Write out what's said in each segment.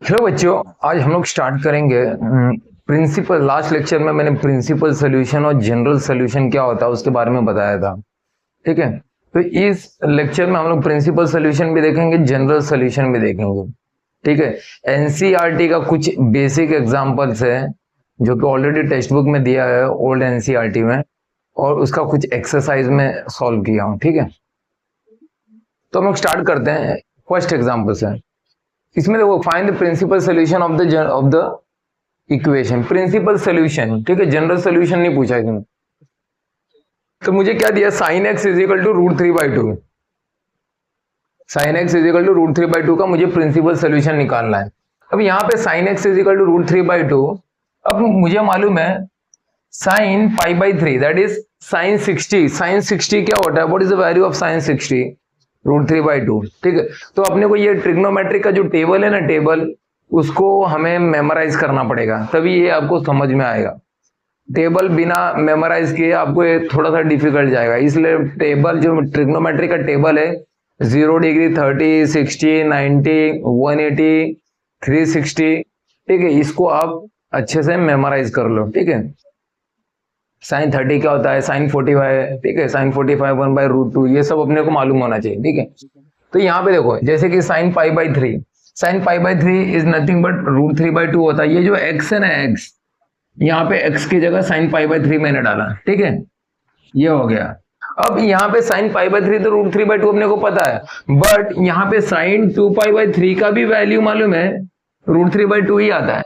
Hello बच्चों, आज हम लोग स्टार्ट करेंगे प्रिंसिपल। लास्ट लेक्चर में मैंने प्रिंसिपल सोल्यूशन और जनरल सोल्यूशन क्या होता है उसके बारे में बताया था। ठीक है, तो इस लेक्चर में हम लोग प्रिंसिपल सोल्यूशन भी देखेंगे, जनरल सोल्यूशन भी देखेंगे। ठीक है, एनसीईआरटी का कुछ बेसिक एग्जांपल्स है जो कि ऑलरेडी टेक्स्ट बुक में दिया है, ओल्ड एनसीईआरटी में, और उसका कुछ एक्सरसाइज में सॉल्व किया हूं। ठीक है, तो हम लोग स्टार्ट करते हैं। फर्स्ट एग्जाम्पल से इसमें देखो, find the principal solution of the equation. Principal solution, ठीक है, जनरल सोल्यूशन नहीं पूछा इसमें। तो मुझे क्या दिया, sine x is equal to √3/2। Sine x is equal to √3/2 का मुझे प्रिंसिपल सोल्यूशन निकालना है। अब यहाँ पे sine x is equal to √3/2। अब मुझे मालूम है sine π/3 that is sine 60। Sine 60 क्या होता है, what is the value of sine 60? √3/2। ठीक है, तो अपने को ये ट्रिग्नोमेट्रिक का जो टेबल है ना, टेबल उसको हमें मेमोराइज करना पड़ेगा, तभी ये आपको समझ में आएगा। टेबल बिना मेमोराइज किए आपको ये थोड़ा सा डिफिकल्ट जाएगा। इसलिए टेबल, जो ट्रिग्नोमेट्री का टेबल है, 0 डिग्री, 30, 60, 90, 180, 360, ठीक है, इसको आप अच्छे से मेमोराइज कर लो। ठीक है, साइन 30 क्या होता है, साइन 45, ठीक है, साइन 45 1/√2, ये सब अपने को मालूम होना चाहिए। ठीक है, तो यहाँ पे देखो, जैसे कि sine π/3, sine π/3 is nothing but √3/2 होता है। ये जो x है ना, x, यहाँ पे x की जगह साइन π/3 मैंने डाला। ठीक है, ये हो गया। अब यहाँ पे साइन π/3 तो √3/2 अपने को पता है, बट यहाँ पे साइन 2π/3 का भी वैल्यू मालूम है, √3/2 ही आता है।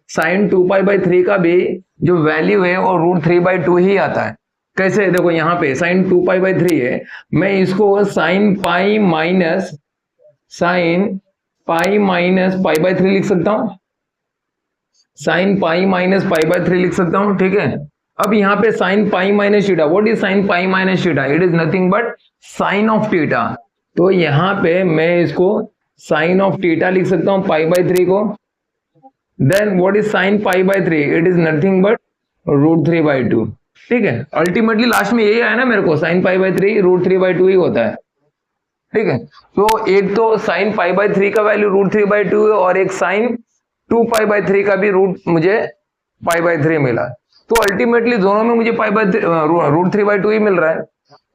साइन 2π/3 का भी जो वैल्यू है और √3/2 ही आता है। कैसे, देखो यहाँ पे साइन 2π/3 है, मैं इसको साइन पाई माइनस π/3 लिख सकता हूं, साइन पाई माइनस π/3 लिख सकता हूं। ठीक है, अब यहाँ पे sine pi minus theta, what is sine pi minus theta? It is nothing but sine of theta. तो यहाँ पे मैं इसको साइन ऑफ थीटा लिख सकता हूं, π/3 को। Then what is sine π/3? It is nothing but √3/2। ठीक है, अल्टीमेटली लास्ट में यही आया ना मेरे को, साइन π/3 √3/2 ही होता है। ठीक है, तो एक तो साइन π/3 का वैल्यू √3/2 है, और एक साइन 2π/3 का भी मुझे π/3 मिला। तो अल्टीमेटली दोनों में मुझे √3/2 ही मिल रहा है,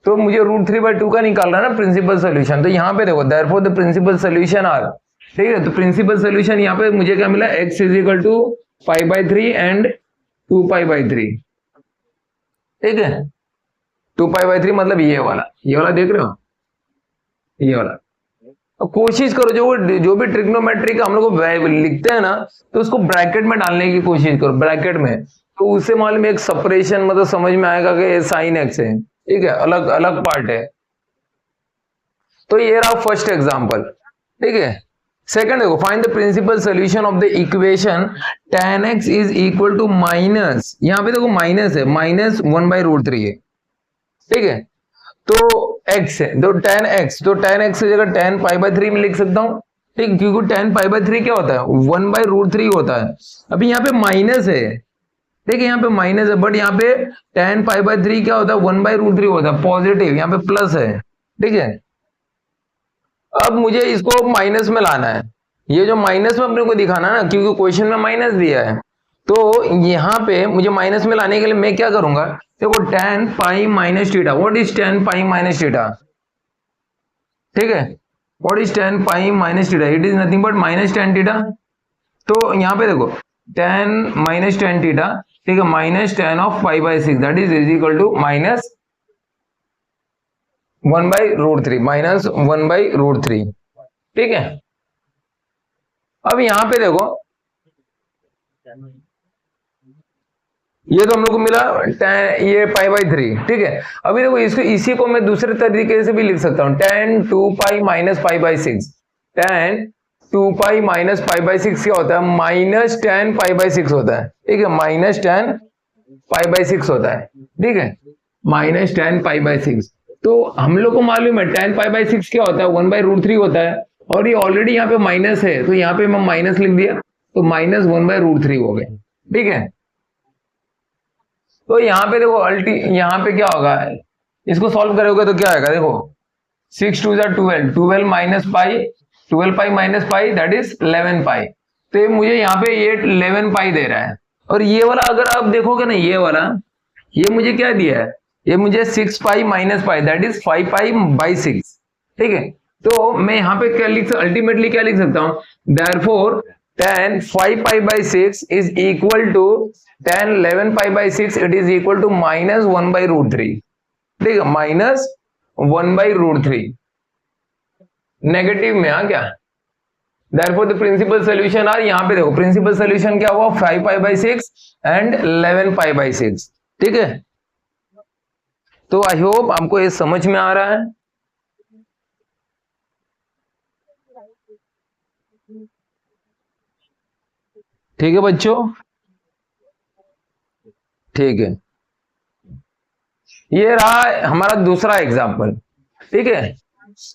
तो मुझे √3/2 का निकालना है ना प्रिंसिपल सोल्यूशन। तो यहाँ पे देखो, therefore the principal solution are, ठीक है, तो प्रिंसिपल सोल्यूशन यहाँ पे मुझे क्या मिला, x is equal to π/3 and 2π/3। ठीक है, 2π/3 मतलब ये वाला देख रहे हो, ये वाला। अब कोशिश करो, जो भी ट्रिग्नोमेट्री का हम लोग लिखते हैं ना, तो उसको ब्रैकेट में डालने की कोशिश करो, ब्रैकेट में, तो उससे मालूम एक सेपरेशन मतलब समझ में आएगा कि साइन एक्स है। ठीक है, अलग अलग पार्ट है। तो ये रहा फर्स्ट एग्जांपल। ठीक है, सेकंड देखो, find the principal solution of the equation tan x is equal to minus, यहाँ पे देखो माइनस है, -1/√3 है। ठीक है, तो x है, तो tan x, तो tan x की जगह tan π/3 में लिख सकता हूं। ठीक, क्योंकि tan π/3 क्या होता है, 1/√3 होता है। अभी यहाँ पे माइनस है, ठीक है, यहाँ पे माइनस है, बट यहाँ पे tan π/3 क्या होता है, 1/√3 होता है, पॉजिटिव, यहाँ पे प्लस है। ठीक है, अब मुझे इसको माइनस में लाना है, ये जो माइनस में अपने को दिखाना है ना, क्योंकि क्वेश्चन में माइनस दिया है, तो यहाँ पे मुझे माइनस में लाने के लिए मैं क्या करूंगा, देखो tan pi minus theta, what is tan pi minus theta? ठीक है, what is tan pi minus theta? It is nothing but minus tan theta. तो यहाँ पे देखो tan माइनस tan थीटा, ठीक है, minus tan of π/6 that is equal to minus 1/√3 minus 1/√3, ठीक है। अब यहां पे देखो ये तो हम लोग को मिला ये π/3, ठीक है। अभी देखो इसको इसी को मैं दूसरे तरीके से भी लिख सकता हूँ, tan 2π माइनस π/6। tan 2π माइनस π/6 क्या होता है, माइनस tan π/6 होता है, ठीक है, माइनस tan π/6 होता है, ठीक है, माइनस tan π/6। तो हम लोग को मालूम है tan π/6 क्या होता है, 1/√3 होता है, और ये ऑलरेडी यहाँ पे माइनस है तो यहाँ पे मैं माइनस लिख दिया, तो माइनस 1/√3 हो गए, ठीक है। तो यहाँ पे देखो यहाँ पे क्या होगा, इसको सॉल्व करोगे तो क्या आएगा, देखो 6 2 12, 12 minus pi, 12 pi minus pi that is 11 पाई। तो ये मुझे यहाँ पे ये 11 पाई दे रहा है, और ये वाला अगर आप देखोगे ना, ये वाला ये मुझे क्या दिया है, ये मुझे 6 pi minus pi that is 5 पाई/6, ठीक है। तो मैं यहाँ पे क्या अल्टीमेटली क्या लिख सकता हूँ, therefore tan 5 pi is equal to tan 11 pi, it is equal to minus 1/√3, ठीक है, माइनस 1/√3 नेगेटिव में आ क्या, therefore the principal solution are, यहाँ पे देखो प्रिंसिपल सॉल्यूशन क्या हुआ, 5 पाई/6 एंड 11 पाई/6, ठीक है। तो आई होप आपको ये समझ में आ रहा है। ठीक है बच्चों, ठीक है, ये रहा हमारा दूसरा एग्जाम्पल, ठीक है।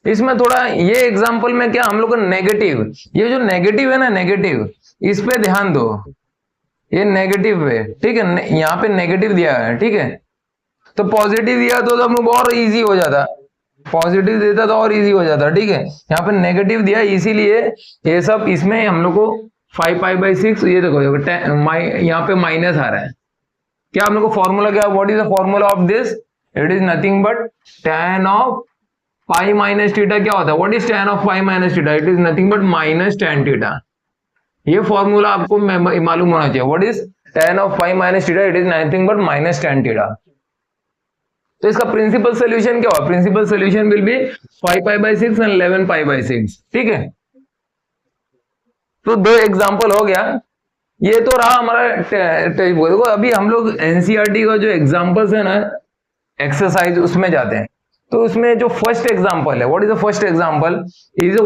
इसमें थोड़ा ये एग्जाम्पल में क्या हम लोग को नेगेटिव, ये जो नेगेटिव है ना, नेगेटिव इस पे ध्यान दो, ये नेगेटिव है, ठीक है, यहाँ पे नेगेटिव दिया है, ठीक है। तो पॉजिटिव दिया तो हम लोग और इजी हो जाता, पॉजिटिव देता तो और इजी हो जाता, ठीक है। यहाँ पे नेगेटिव दिया इसीलिए ये सब इसमें हम लोग को 5 पाई/6, ये देखो यहाँ पे माइनस आ रहा है, क्या हम लोग को फॉर्मूला क्या, what is the formula of this, it is nothing but tan of pi minus theta, क्या होता है, what is tan of pi minus theta, it is nothing but minus tan theta. ये फॉर्मूला आपको मालूम होना चाहिए, what is tan of pi minus theta, it is nothing but minus tan theta. तो इसका प्रिंसिपल सोल्यूशन क्या होगा, principal solution will be 5 pi and 11 पाई/6, ठीक है। तो दो एग्जांपल हो गया, ये तो रहा हमारा देखो। अभी हम लोग एनसीईआरटी का जो एग्जांपल्स है ना एक्सरसाइज, उसमें जाते हैं। तो उसमें जो फर्स्ट एग्जांपल है, what is the first example,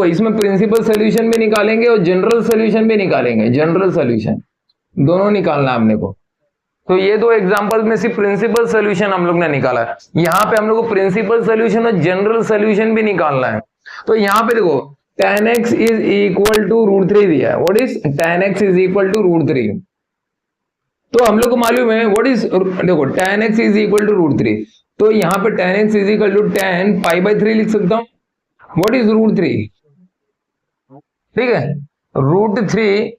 इसमें प्रिंसिपल सोल्यूशन भी निकालेंगे और जनरल सोल्यूशन भी निकालेंगे, जनरल सोल्यूशन दोनों निकालना हमने को। तो ये दो एग्जांपल में सिर्फ प्रिंसिपल सोल्यूशन हम लोग ने निकाला है, यहाँ पे हम लोग को प्रिंसिपल सोल्यूशन और जनरल सोल्यूशन भी निकालना है। तो यहाँ पे देखो tan x is equal to √3 दिया है, what is tan x is equal to √3। तो हम लोग को मालूम है व्हाट इज, देखो tan x is equal to √3, तो यहाँ पे tan x is equal to tan pi लिख सकता हूँ, व्हाट इज √3, ठीक है। √3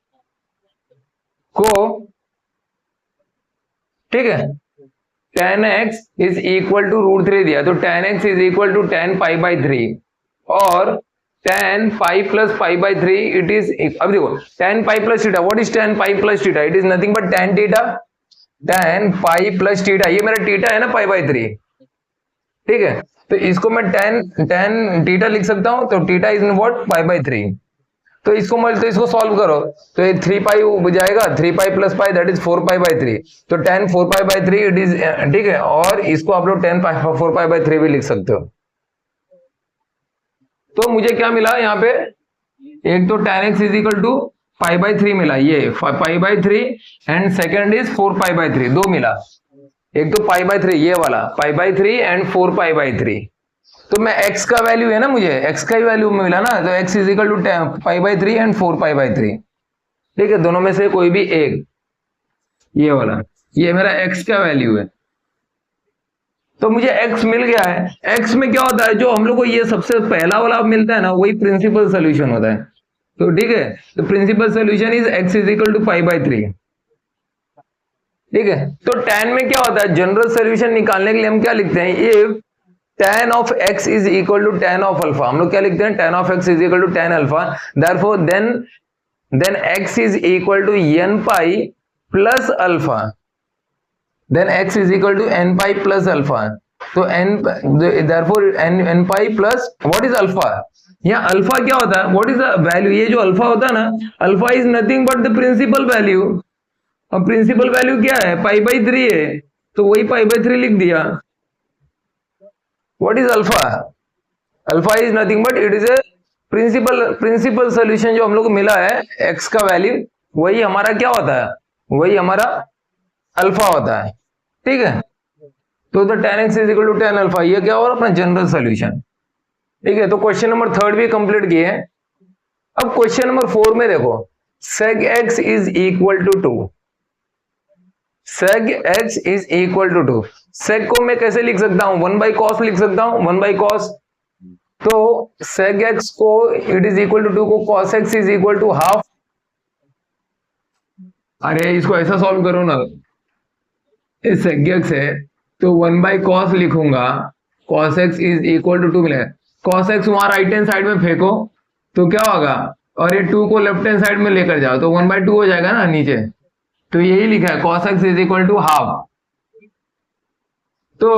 को, ठीक है, tan x is equal to √3 दिया, तो tan x is equal to tan pi और tan pi plus pi it is, अब देखो tan pi plus theta, what is tan pi plus theta, it is nothing but tan theta, tan pi plus theta, ये मेरा theta है ना पाई/3, ठीक है। तो इसको मैं tan थीटा लिख सकता हूं, तो थीटा इज व्हाट पाई/3। तो इसको सॉल्व करो, तो ये 3 पाई हो जाएगा, 3 pi plus pi that is 4 पाई/3, तो tan 4 पाई/3 इट इज, ठीक है। और इसको आप लोग tan 4 पाई/3 भी लिख सकते हो। तो मुझे क्या मिला यहाँ पे, एक तो tan x is equal to pi मिला, ये pi and second is 4 pi, दो मिला, एक तो पाई/3 ये वाला पाई/3 एंड 4 पाई/3। तो मैं x का वैल्यू है ना, मुझे x का ही वैल्यू मिला ना, तो x is equal to pi and 4 pi, ठीक है, दोनों में से कोई भी एक, ये वाला, ये मेरा x का वैल्यू है। तो मुझे x मिल गया है। x में क्या होता है, जो हम लोग को ये सबसे पहला वाला मिलता है ना, वही प्रिंसिपल सोल्यूशन होता है। तो ठीक है, तो principal solution is x is equal to pi, ठीक है। तो tan में क्या होता है, जनरल सोल्यूशन निकालने के लिए हम क्या लिखते हैं, if tan of x is equal to tan of alpha, हम लोग क्या लिखते हैं, tan of x is equal to tan alpha, therefore then x is equal to n pi plus alpha, then x is equal to n pi plus alpha, तो n therefore n pi plus what is alpha. यहाँ alpha क्या होता है, what is the value, ये जो alpha होता है ना, alpha is nothing but the principal value. अब प्रिंसिपल वैल्यू क्या है, पाई बाई 3 है, तो वही पाई बाई 3 लिख दिया। What is alpha, alpha is nothing but it is a principal solution जो हम लोग को मिला है एक्स का वैल्यू, वही हमारा क्या होता है, वही हमारा अल्फा होता है। ठीक है, तो the tan x is equal to tan alpha, ये क्या होगा अपना जनरल सोल्यूशन। ठीक है, तो क्वेश्चन नंबर 3 भी कंप्लीट किए हैं। अब क्वेश्चन नंबर 4 में देखो, sec x is equal to 2, sec x is equal to 2। sec को मैं कैसे लिख सकता हूं, 1 बाई कॉस लिख सकता हूं, 1 बाई कॉस। तो sec x को इट इज इक्वल टू 2 को cos x is equal to half. अरे इसको ऐसा सॉल्व करो ना, इस sec x है तो 1 बाई कॉस लिखूंगा, cos x is equal to 2 मिलेगा। cos x वहां राइट हैंड साइड में फेंको तो क्या होगा, और ये 2 को लेफ्ट हैंड साइड में लेकर जाओ तो 1 बाई 2 हो जाएगा ना नीचे। तो यही लिखा है cos x is equal to half. तो